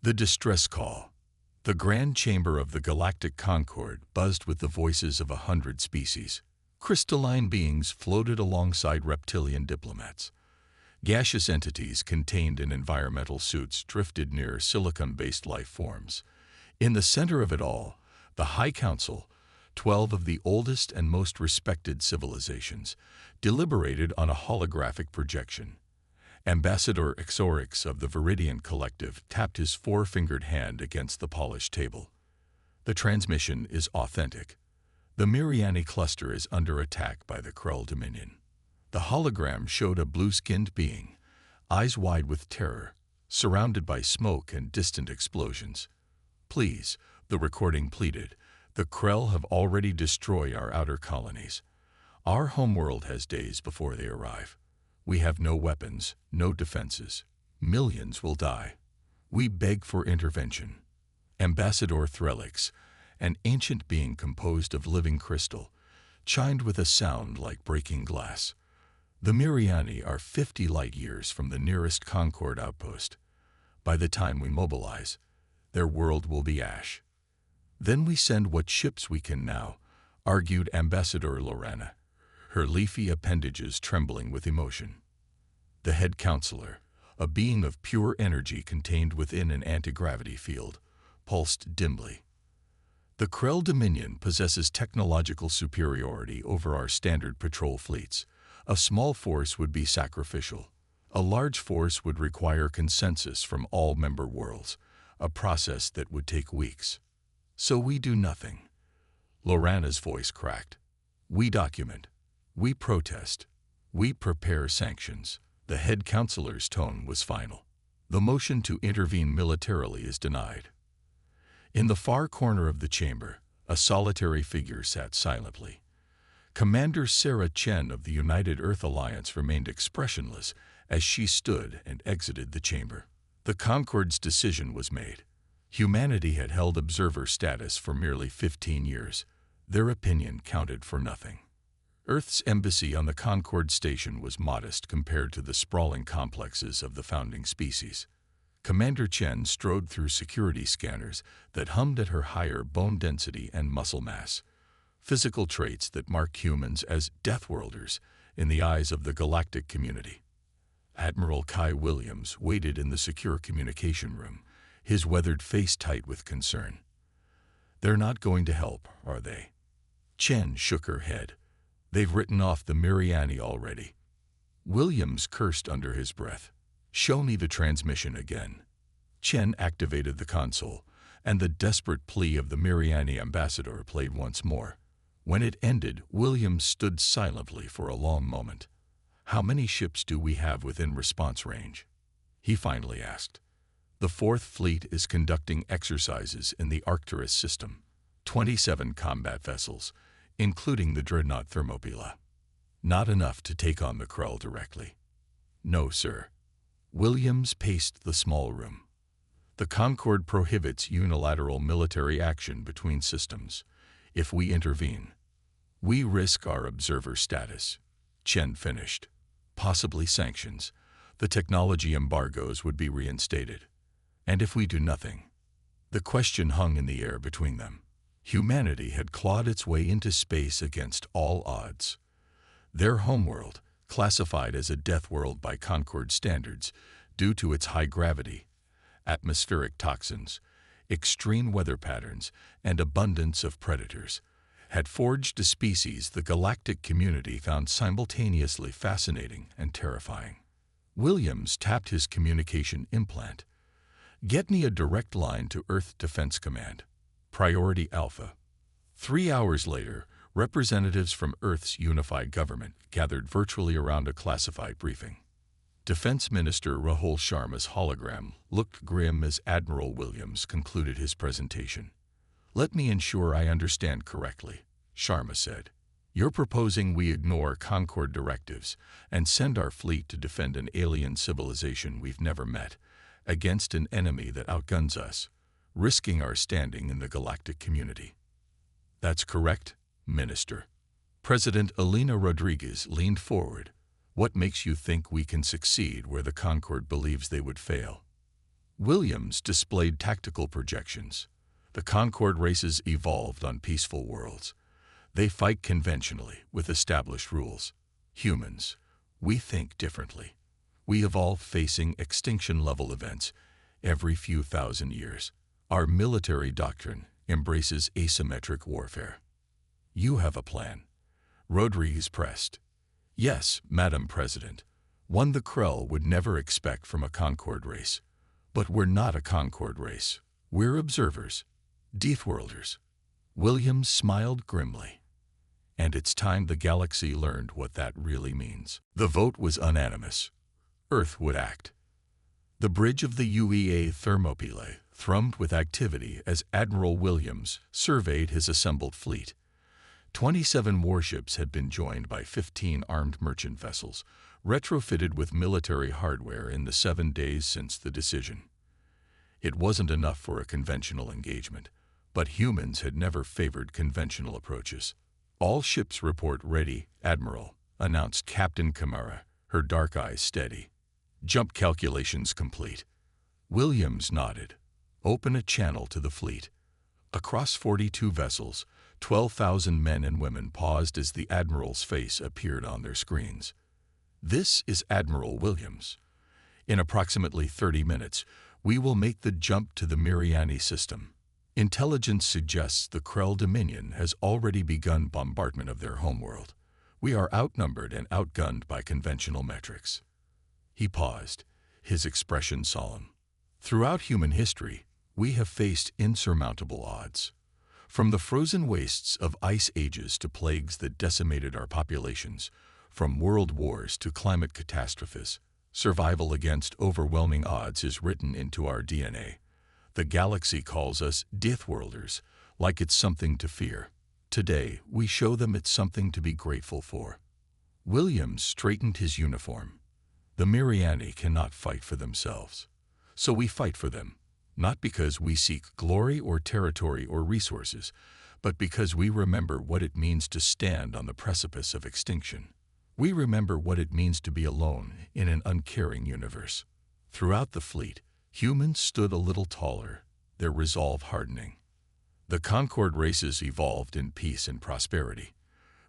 The distress call. The grand chamber of the galactic Concord buzzed with the voices of 100 species. Crystalline beings floated alongside reptilian diplomats. Gaseous entities contained in environmental suits drifted near silicon-based life forms. In the center of it all, the High Council, 12 of the oldest and most respected civilizations, deliberated on a holographic projection. Ambassador Orcs of the Viridian Collective tapped his four-fingered hand against the polished table. The transmission is authentic. The Miriani cluster is under attack by the Krell Dominion. The hologram showed a blue-skinned being, eyes wide with terror, surrounded by smoke and distant explosions. "Please," the recording pleaded, "the Krell have already destroyed our outer colonies. Our homeworld has days before they arrive. We have no weapons, no defenses. Millions will die. We beg for intervention." Ambassador Threlix, an ancient being composed of living crystal, chimed with a sound like breaking glass. "The Miriani are 50 light-years from the nearest Concord outpost. By the time we mobilize, their world will be ash. Then we send what ships we can now," argued Ambassador Lorana, her leafy appendages trembling with emotion. The head counselor, a being of pure energy contained within an anti-gravity field, pulsed dimly. "The Krell Dominion possesses technological superiority over our standard patrol fleets. A small force would be sacrificial. A large force would require consensus from all member worlds, a process that would take weeks. So we do nothing." Lorana's voice cracked. "We document. We protest. We prepare sanctions." The head counselor's tone was final. "The motion to intervene militarily is denied." In the far corner of the chamber, a solitary figure sat silently. Commander Sarah Chen of the United Earth Alliance remained expressionless as she stood and exited the chamber. The Concord's decision was made. Humanity had held observer status for merely 15 years. Their opinion counted for nothing. Earth's embassy on the Concord station was modest compared to the sprawling complexes of the founding species. Commander Chen strode through security scanners that hummed at her higher bone density and muscle mass, physical traits that mark humans as Deathworlders in the eyes of the galactic community. Admiral Kai Williams waited in the secure communication room, his weathered face tight with concern. "They're not going to help, are they?" Chen shook her head. "They've written off the Miriani already." Williams cursed under his breath. "Show me the transmission again." Chen activated the console, and the desperate plea of the Miriani ambassador played once more. When it ended, Williams stood silently for a long moment. "How many ships do we have within response range?" he finally asked. "The Fourth Fleet is conducting exercises in the Arcturus system. 27 combat vessels, including the dreadnought Thermopylae. Not enough to take on the Krell directly." "No, sir." Williams paced the small room. "The Concord prohibits unilateral military action between systems. If we intervene, we risk our observer status." Chen finished. "Possibly sanctions. The technology embargoes would be reinstated. And if we do nothing?" The question hung in the air between them. Humanity had clawed its way into space against all odds. Their homeworld, classified as a death world by Concord standards due to its high gravity, atmospheric toxins, extreme weather patterns, and abundance of predators, had forged a species the galactic community found simultaneously fascinating and terrifying. Williams tapped his communication implant. "Get me a direct line to Earth Defense Command. Priority Alpha." 3 hours later, representatives from Earth's unified government gathered virtually around a classified briefing. Defense Minister Rahul Sharma's hologram looked grim as Admiral Williams concluded his presentation. "Let me ensure I understand correctly," Sharma said. "You're proposing we ignore Concord directives and send our fleet to defend an alien civilization we've never met against an enemy that outguns us, risking our standing in the galactic community." "That's correct, Minister." President Elena Rodriguez leaned forward. "What makes you think we can succeed where the Concord believes they would fail?" Williams displayed tactical projections. The Concord races evolved on peaceful worlds. They fight conventionally with established rules. Humans, we think differently. We evolve facing extinction-level events every few thousand years. Our military doctrine embraces asymmetric warfare. You have a plan. Rodriguez pressed. Yes, Madam President. One the Krell would never expect from a Concord race. But we're not a Concord race. We're observers. Deathworlders. Williams smiled grimly. And it's time the galaxy learned what that really means. The vote was unanimous. Earth would act. The bridge of the UEA Thermopylae thrummed with activity as Admiral Williams surveyed his assembled fleet. 27 warships had been joined by 15 armed merchant vessels, retrofitted with military hardware in the 7 days since the decision. It wasn't enough for a conventional engagement, but humans had never favored conventional approaches. All ships report ready, Admiral, announced Captain Camara, her dark eyes steady. Jump calculations complete. Williams nodded. Open a channel to the fleet. Across 42 vessels, 12,000 men and women paused as the Admiral's face appeared on their screens. This is Admiral Williams. In approximately 30 minutes, we will make the jump to the Miriani system. Intelligence suggests the Krell Dominion has already begun bombardment of their homeworld. We are outnumbered and outgunned by conventional metrics. He paused, his expression solemn. Throughout human history, we have faced insurmountable odds. From the frozen wastes of ice ages to plagues that decimated our populations, from world wars to climate catastrophes, survival against overwhelming odds is written into our DNA. The galaxy calls us Deathworlders, like it's something to fear. Today, we show them it's something to be grateful for. Williams straightened his uniform. The Miriani cannot fight for themselves. So we fight for them, not because we seek glory or territory or resources, but because we remember what it means to stand on the precipice of extinction. We remember what it means to be alone in an uncaring universe. Throughout the fleet, humans stood a little taller, their resolve hardening. The Concord races evolved in peace and prosperity.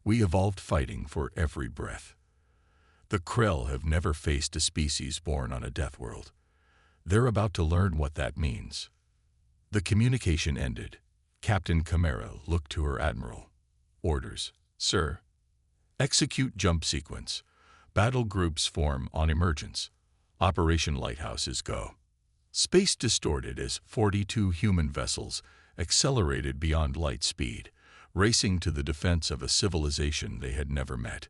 We evolved fighting for every breath. The Krell have never faced a species born on a death world. They're about to learn what that means. The communication ended. Captain Camara looked to her admiral. Orders, sir. Execute jump sequence. Battle groups form on emergence. Operation Lighthouses go. Space distorted as 42 human vessels accelerated beyond light speed, racing to the defense of a civilization they had never met.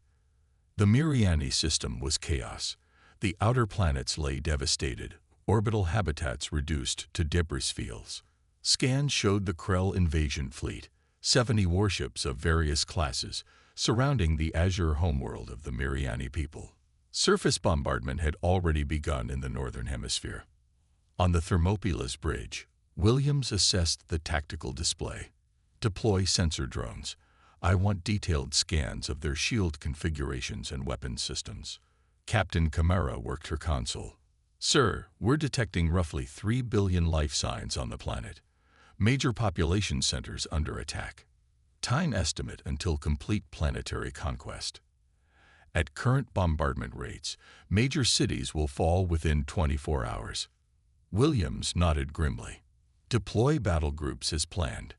The Miriani system was chaos. The outer planets lay devastated, orbital habitats reduced to debris fields. Scans showed the Krell invasion fleet, 70 warships of various classes, surrounding the azure homeworld of the Miriani people. Surface bombardment had already begun in the northern hemisphere. On the Thermopylae bridge, Williams assessed the tactical display. Deploy sensor drones. I want detailed scans of their shield configurations and weapons systems. Captain Camara worked her console. Sir, we're detecting roughly 3 billion life signs on the planet. Major population centers under attack. Time estimate until complete planetary conquest. At current bombardment rates, major cities will fall within 24 hours. Williams nodded grimly. Deploy battle groups as planned.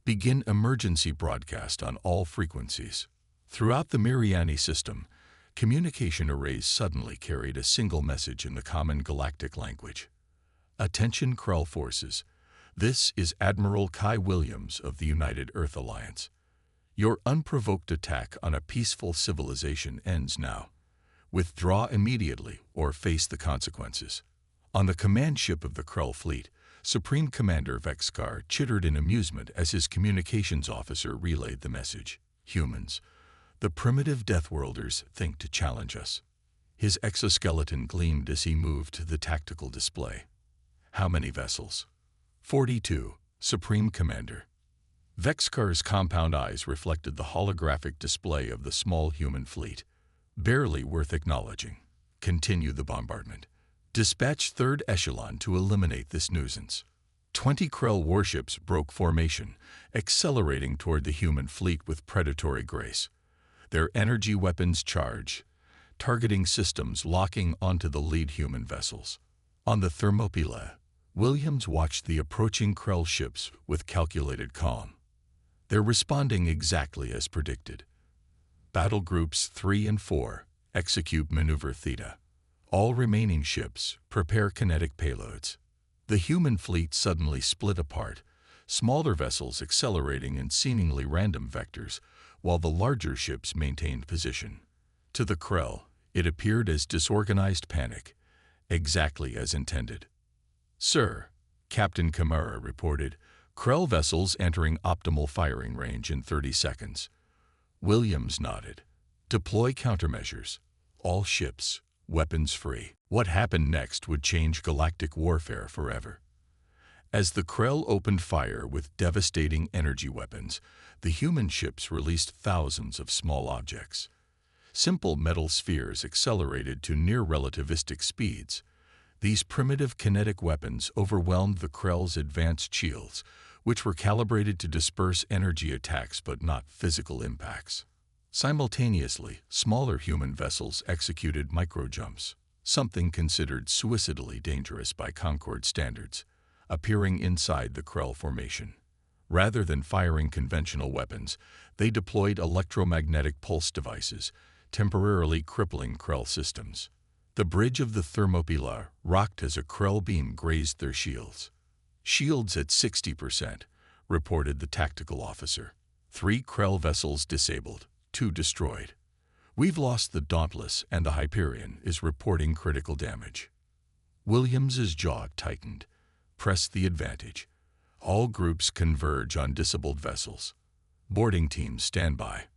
Begin emergency broadcast on all frequencies. Throughout the Miriani system, communication arrays suddenly carried a single message in the common galactic language. Attention Krell forces. This is Admiral Kai Williams of the United Earth Alliance. Your unprovoked attack on a peaceful civilization ends now. Withdraw immediately or face the consequences. On the command ship of the Krell fleet, Supreme Commander Vexkar chittered in amusement as his communications officer relayed the message. Humans, the primitive Deathworlders think to challenge us. His exoskeleton gleamed as he moved to the tactical display. How many vessels? 42, Supreme Commander. Vexkar's compound eyes reflected the holographic display of the small human fleet. Barely worth acknowledging. Continue the bombardment. Dispatch third echelon to eliminate this nuisance. 20 Krell warships broke formation, accelerating toward the human fleet with predatory grace. Their energy weapons charge, targeting systems locking onto the lead human vessels. On the Thermopylae, Williams watched the approaching Krell ships with calculated calm. They're responding exactly as predicted. Battle Groups 3 and 4 execute Maneuver Theta. All remaining ships prepare kinetic payloads. The human fleet suddenly split apart, smaller vessels accelerating in seemingly random vectors, while the larger ships maintained position. To the Krell, it appeared as disorganized panic, exactly as intended. "Sir," Captain Kamara reported, "Krell vessels entering optimal firing range in 30 seconds. Williams nodded. "Deploy countermeasures. All ships, weapons free." What happened next would change galactic warfare forever. As the Krell opened fire with devastating energy weapons, the human ships released thousands of small objects. Simple metal spheres accelerated to near-relativistic speeds. These primitive kinetic weapons overwhelmed the Krell's advanced shields, which were calibrated to disperse energy attacks but not physical impacts. Simultaneously, smaller human vessels executed microjumps, something considered suicidally dangerous by Concord standards, appearing inside the Krell formation. Rather than firing conventional weapons, they deployed electromagnetic pulse devices, temporarily crippling Krell systems. The bridge of the Thermopylae rocked as a Krell beam grazed their shields. "Shields at 60%, reported the tactical officer. 3 Krell vessels disabled, 2 destroyed. "We've lost the Dauntless, and the Hyperion is reporting critical damage." Williams's jaw tightened. "Press the advantage. All groups converge on disabled vessels. Boarding teams stand by."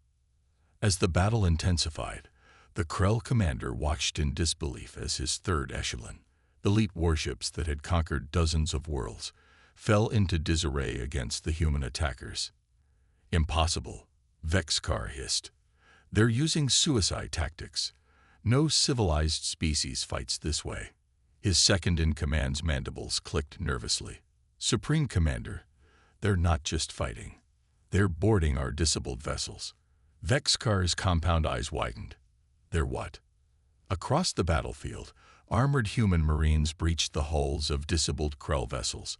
As the battle intensified, the Krell commander watched in disbelief as his third echelon, elite warships that had conquered dozens of worlds, fell into disarray against the human attackers. "Impossible," Vexkar hissed. "They're using suicide tactics. No civilized species fights this way." His second-in-command's mandibles clicked nervously. "Supreme Commander, they're not just fighting. They're boarding our disabled vessels." Vexkar's compound eyes widened. "They're what?" Across the battlefield, armored human marines breached the hulls of disabled Krell vessels.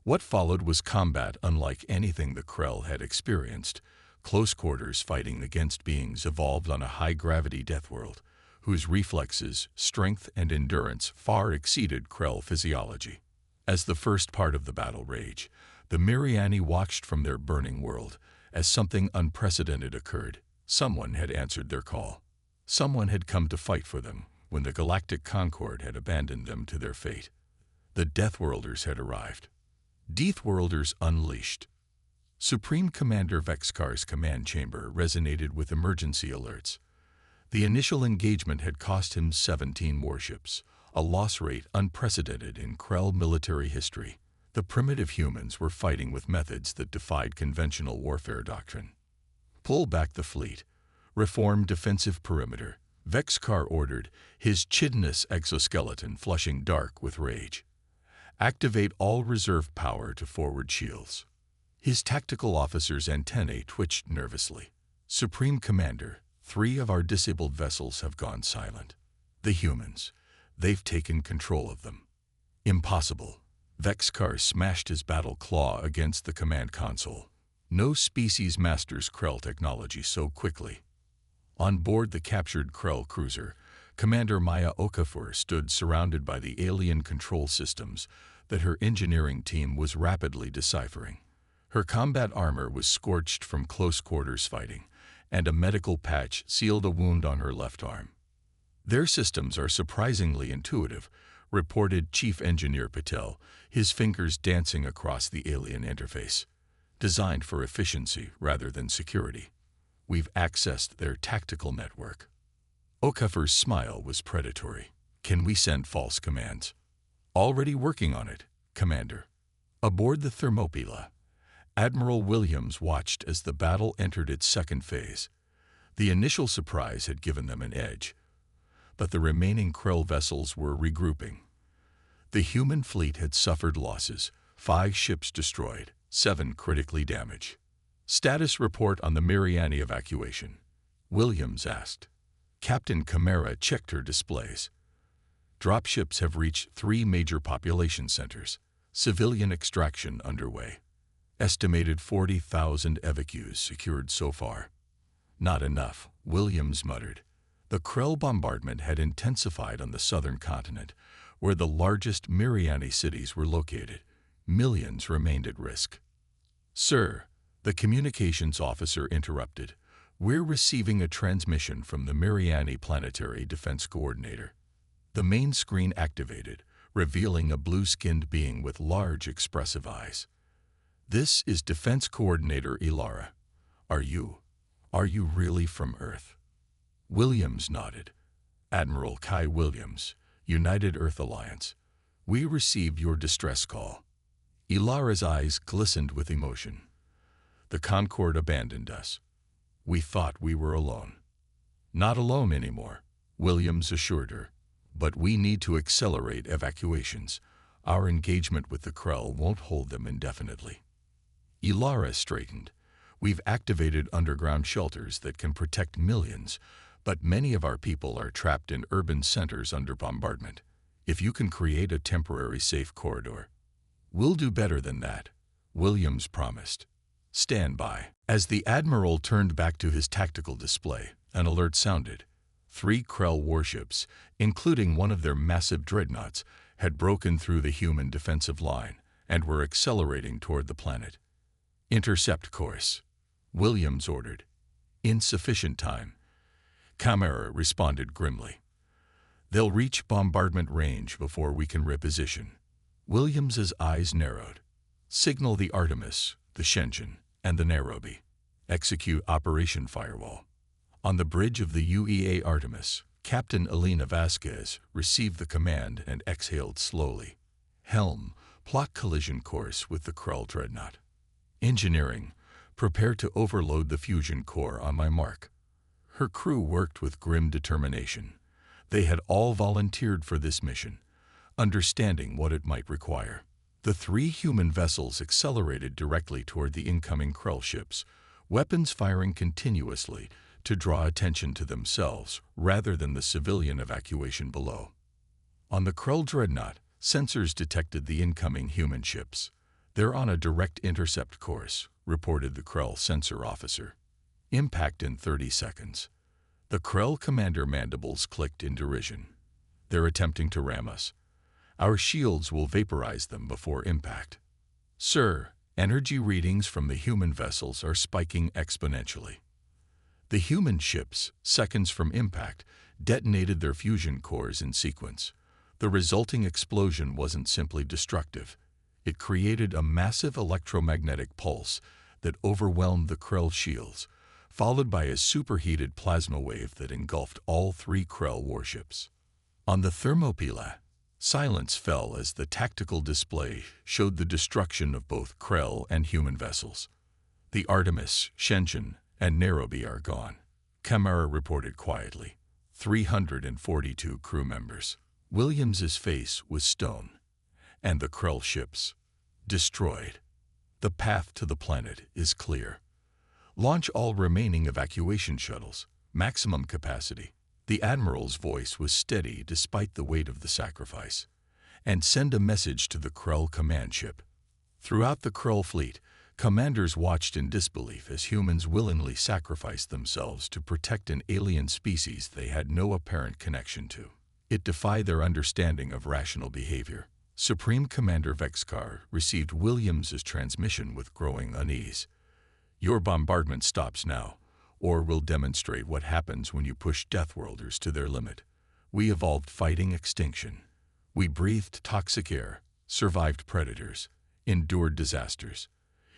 What followed was combat unlike anything the Krell had experienced, close-quarters fighting against beings evolved on a high-gravity Deathworld, whose reflexes, strength, and endurance far exceeded Krell physiology. As the first part of the battle raged, the Miriani watched from their burning world as something unprecedented occurred. Someone had answered their call. Someone had come to fight for them when the Galactic Concord had abandoned them to their fate. The Deathworlders had arrived. Deathworlders unleashed. Supreme Commander Vexkar's command chamber resonated with emergency alerts. The initial engagement had cost him 17 warships, a loss rate unprecedented in Krell military history. The primitive humans were fighting with methods that defied conventional warfare doctrine. "Pull back the fleet. Reform defensive perimeter," Vexkar ordered, his chitinous exoskeleton flushing dark with rage. "Activate all reserve power to forward shields." His tactical officer's antennae twitched nervously. "Supreme Commander, 3 of our disabled vessels have gone silent. The humans, they've taken control of them." "Impossible." Vexkar smashed his battle claw against the command console. No species masters Krell technology so quickly. On board the captured Krell cruiser, Commander Maya Okafor stood surrounded by the alien control systems that her engineering team was rapidly deciphering. Her combat armor was scorched from close-quarters fighting, and a medical patch sealed a wound on her left arm. "Their systems are surprisingly intuitive," reported Chief Engineer Patel, his fingers dancing across the alien interface. "Designed for efficiency rather than security. We've accessed their tactical network." Okafor's smile was predatory. "Can we send false commands?" "Already working on it, Commander." Aboard the Thermopylae, Admiral Williams watched as the battle entered its second phase. The initial surprise had given them an edge, but the remaining Krell vessels were regrouping, The human fleet had suffered losses, 5 ships destroyed, 7 critically damaged. Status report on the Mariani evacuation, Williams asked. Captain Camara checked her displays. Dropships have reached 3 major population centers. Civilian extraction underway. Estimated 40,000 evacuees secured so far. Not enough, Williams muttered. The Krell bombardment had intensified on the southern continent, where the largest Mariani cities were located. Millions remained at risk. Sir, the communications officer interrupted. We're receiving a transmission from the Mariani Planetary Defense Coordinator. The main screen activated, revealing a blue-skinned being with large, expressive eyes. This is Defense Coordinator Ilara. Are you really from Earth? Williams nodded. Admiral Kai Williams, United Earth Alliance. We received your distress call. Ilara's eyes glistened with emotion. The Concorde abandoned us. We thought we were alone. Not alone anymore, Williams assured her. But we need to accelerate evacuations. Our engagement with the Krell won't hold them indefinitely. Ilara straightened. We've activated underground shelters that can protect millions, but many of our people are trapped in urban centers under bombardment. If you can create a temporary safe corridor, we'll do better than that, Williams promised. Stand by. As the Admiral turned back to his tactical display, an alert sounded. 3 Krell warships, including one of their massive dreadnoughts, had broken through the human defensive line and were accelerating toward the planet. Intercept course, Williams ordered. Insufficient time. Camara responded grimly. They'll reach bombardment range before we can reposition. Williams's eyes narrowed. Signal the Artemis, the Shenzhen, and the Nairobi. Execute Operation Firewall. On the bridge of the UEA Artemis, Captain Elena Vasquez received the command and exhaled slowly. Helm, plot collision course with the Krell dreadnought. Engineering, prepare to overload the fusion core on my mark. Her crew worked with grim determination. They had all volunteered for this mission, understanding what it might require. The 3 human vessels accelerated directly toward the incoming Krell ships, weapons firing continuously to draw attention to themselves rather than the civilian evacuation below. On the Krell dreadnought, sensors detected the incoming human ships. They're on a direct intercept course, reported the Krell sensor officer. Impact in 30 seconds. The Krell commander mandibles clicked in derision. They're attempting to ram us. Our shields will vaporize them before impact. Sir, energy readings from the human vessels are spiking exponentially. The human ships, seconds from impact, detonated their fusion cores in sequence. The resulting explosion wasn't simply destructive. It created a massive electromagnetic pulse that overwhelmed the Krell shields, followed by a superheated plasma wave that engulfed all 3 Krell warships. On the Thermopylae, silence fell as the tactical display showed the destruction of both Krell and human vessels. The Artemis, Shenzhen, and Nairobi are gone, Camara reported quietly. 342 crew members. Williams's face was stone. And the Krell ships? Destroyed. The path to the planet is clear. Launch all remaining evacuation shuttles. Maximum capacity. The Admiral's voice was steady despite the weight of the sacrifice. And send a message to the Krell command ship. Throughout the Krell fleet, commanders watched in disbelief as humans willingly sacrificed themselves to protect an alien species they had no apparent connection to. It defied their understanding of rational behavior. Supreme Commander Vexkar received Williams's transmission with growing unease. Your bombardment stops now, or we'll demonstrate what happens when you push Deathworlders to their limit. We evolved fighting extinction. We breathed toxic air, survived predators, endured disasters.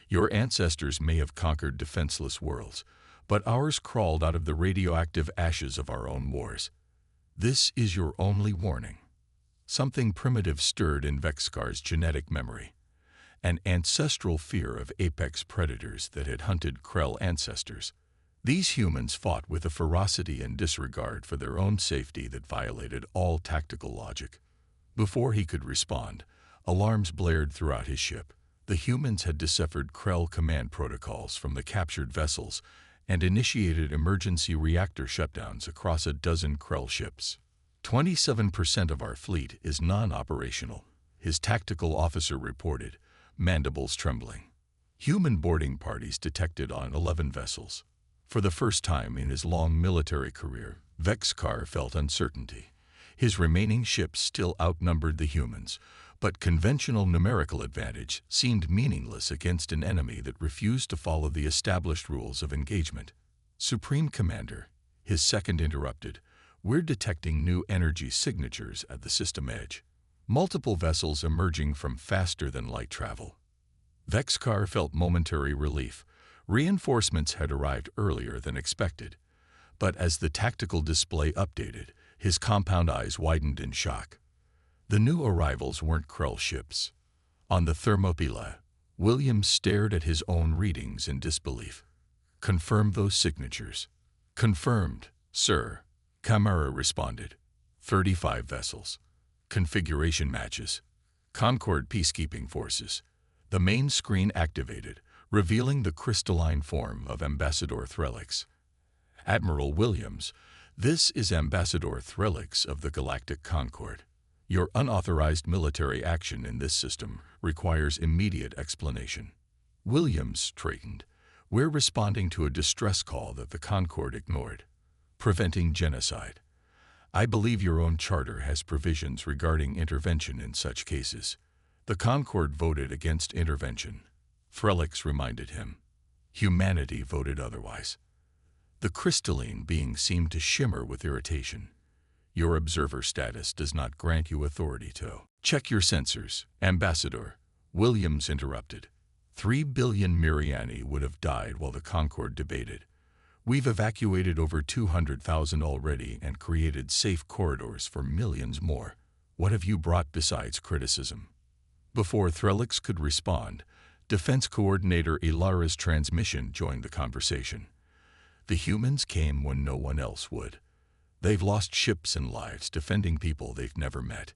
Your ancestors may have conquered defenseless worlds, but ours crawled out of the radioactive ashes of our own wars. This is your only warning. Something primitive stirred in Vexkar's genetic memory, an ancestral fear of apex predators that had hunted Krell ancestors. These humans fought with a ferocity and disregard for their own safety that violated all tactical logic. Before he could respond, alarms blared throughout his ship. The humans had deciphered Krell command protocols from the captured vessels and initiated emergency reactor shutdowns across a dozen Krell ships. 27% of our fleet is non-operational, his tactical officer reported, mandibles trembling. Human boarding parties detected on 11 vessels. For the first time in his long military career, Vexkar felt uncertainty. His remaining ships still outnumbered the humans, but conventional numerical advantage seemed meaningless against an enemy that refused to follow the established rules of engagement. Supreme Commander, his second interrupted, we're detecting new energy signatures at the system edge. Multiple vessels emerging from faster-than-light travel. Vexkar felt momentary relief. Reinforcements had arrived earlier than expected. But as the tactical display updated, his compound eyes widened in shock. The new arrivals weren't Krell ships. On the Thermopylae, Williams stared at his own readings in disbelief. Confirm those signatures. Confirmed, sir. Camara responded. 35 vessels. Configuration matches. Concord peacekeeping forces. The main screen activated, revealing the crystalline form of Ambassador Threlix. Admiral Williams, this is Ambassador Threlix of the Galactic Concord. Your unauthorized military action in this system requires immediate explanation. Williams straightened. We're responding to a distress call that the Concord ignored. Preventing genocide. I believe your own charter has provisions regarding intervention in such cases. The Concord voted against intervention. Threlix reminded him. Humanity voted otherwise. The crystalline being seemed to shimmer with irritation. Your observer status does not grant you authority to check your sensors, Ambassador. Williams interrupted. 3 billion Miriani would have died while the Concord debated. We've evacuated over 200,000 already and created safe corridors for millions more. What have you brought besides criticism? Before Threlix could respond, Defense Coordinator Ilara's transmission joined the conversation. The humans came when no one else would. They've lost ships and lives defending people they've never met.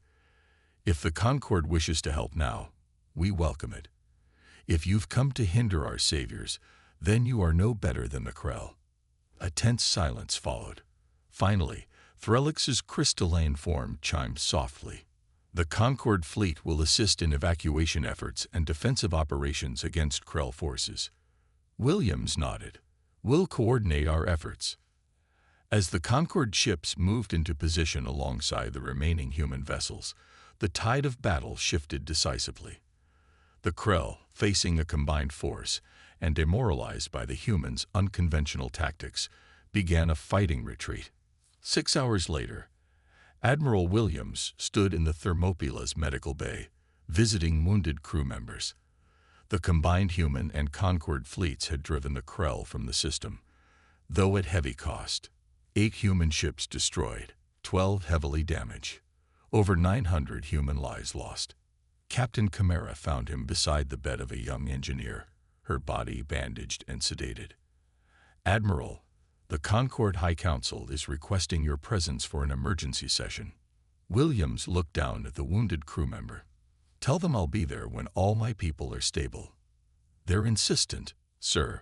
If the Concord wishes to help now, we welcome it. If you've come to hinder our saviors, then you are no better than the Krell. A tense silence followed. Finally, Threlix's crystalline form chimed softly. The Concord fleet will assist in evacuation efforts and defensive operations against Krell forces. Williams nodded. We'll coordinate our efforts. As the Concord ships moved into position alongside the remaining human vessels, the tide of battle shifted decisively. The Krell, facing a combined force and demoralized by the humans' unconventional tactics, began a fighting retreat. 6 hours later, Admiral Williams stood in the Thermopylae's medical bay, visiting wounded crew members. The combined human and Concord fleets had driven the Krell from the system, though at heavy cost. 8 human ships destroyed, 12 heavily damaged. Over 900 human lives lost. Captain Camara found him beside the bed of a young engineer, her body bandaged and sedated. Admiral, the Concord High Council is requesting your presence for an emergency session. Williams looked down at the wounded crew member. Tell them I'll be there when all my people are stable. They're insistent, sir.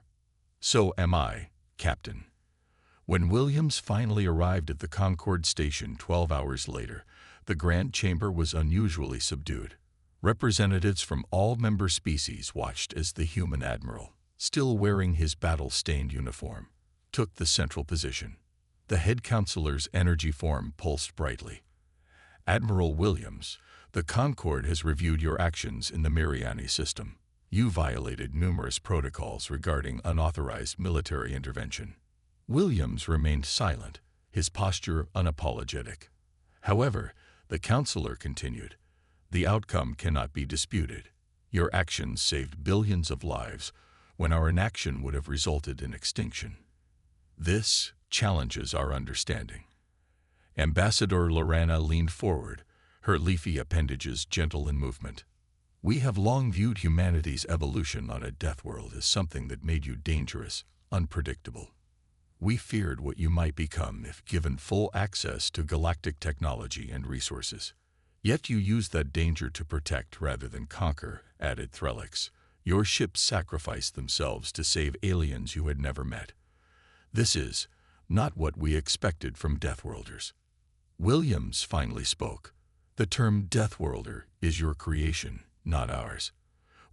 So am I, Captain. When Williams finally arrived at the Concord station 12 hours later, the Grand Chamber was unusually subdued. Representatives from all member species watched as the human admiral, still wearing his battle-stained uniform, took the central position. The head counselor's energy form pulsed brightly. Admiral Williams, the Concord has reviewed your actions in the Miriani system. You violated numerous protocols regarding unauthorized military intervention. Williams remained silent, his posture unapologetic. However, the counselor continued, the outcome cannot be disputed. Your actions saved billions of lives when our inaction would have resulted in extinction. This challenges our understanding. Ambassador Lorana leaned forward, her leafy appendages gentle in movement. We have long viewed humanity's evolution on a death world as something that made you dangerous, unpredictable. We feared what you might become if given full access to galactic technology and resources. Yet you use that danger to protect rather than conquer, added Threlix. Your ships sacrificed themselves to save aliens you had never met. This is not what we expected from Deathworlders. Williams finally spoke. The term Deathworlder is your creation, not ours.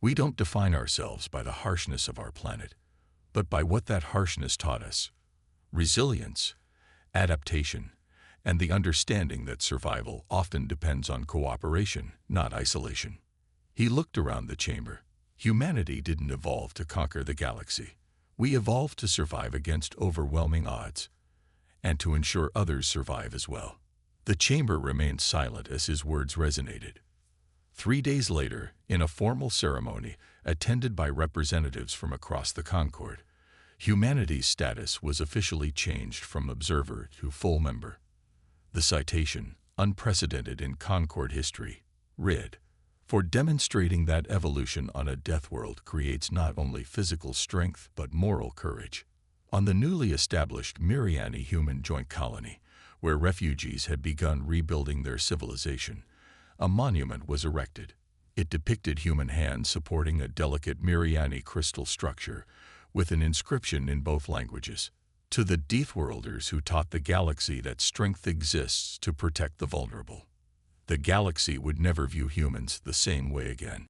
We don't define ourselves by the harshness of our planet, but by what that harshness taught us. Resilience, adaptation, and the understanding that survival often depends on cooperation, not isolation. He looked around the chamber. Humanity didn't evolve to conquer the galaxy. We evolved to survive against overwhelming odds, and to ensure others survive as well. The chamber remained silent as his words resonated. 3 days later, in a formal ceremony attended by representatives from across the Concord, humanity's status was officially changed from observer to full member. The citation, unprecedented in Concord history, read, "For demonstrating that evolution on a death world creates not only physical strength but moral courage." On the newly established Miriani human joint colony, where refugees had begun rebuilding their civilization, a monument was erected. It depicted human hands supporting a delicate Miriani crystal structure with an inscription in both languages. To the Deathworlders who taught the galaxy that strength exists to protect the vulnerable. The galaxy would never view humans the same way again.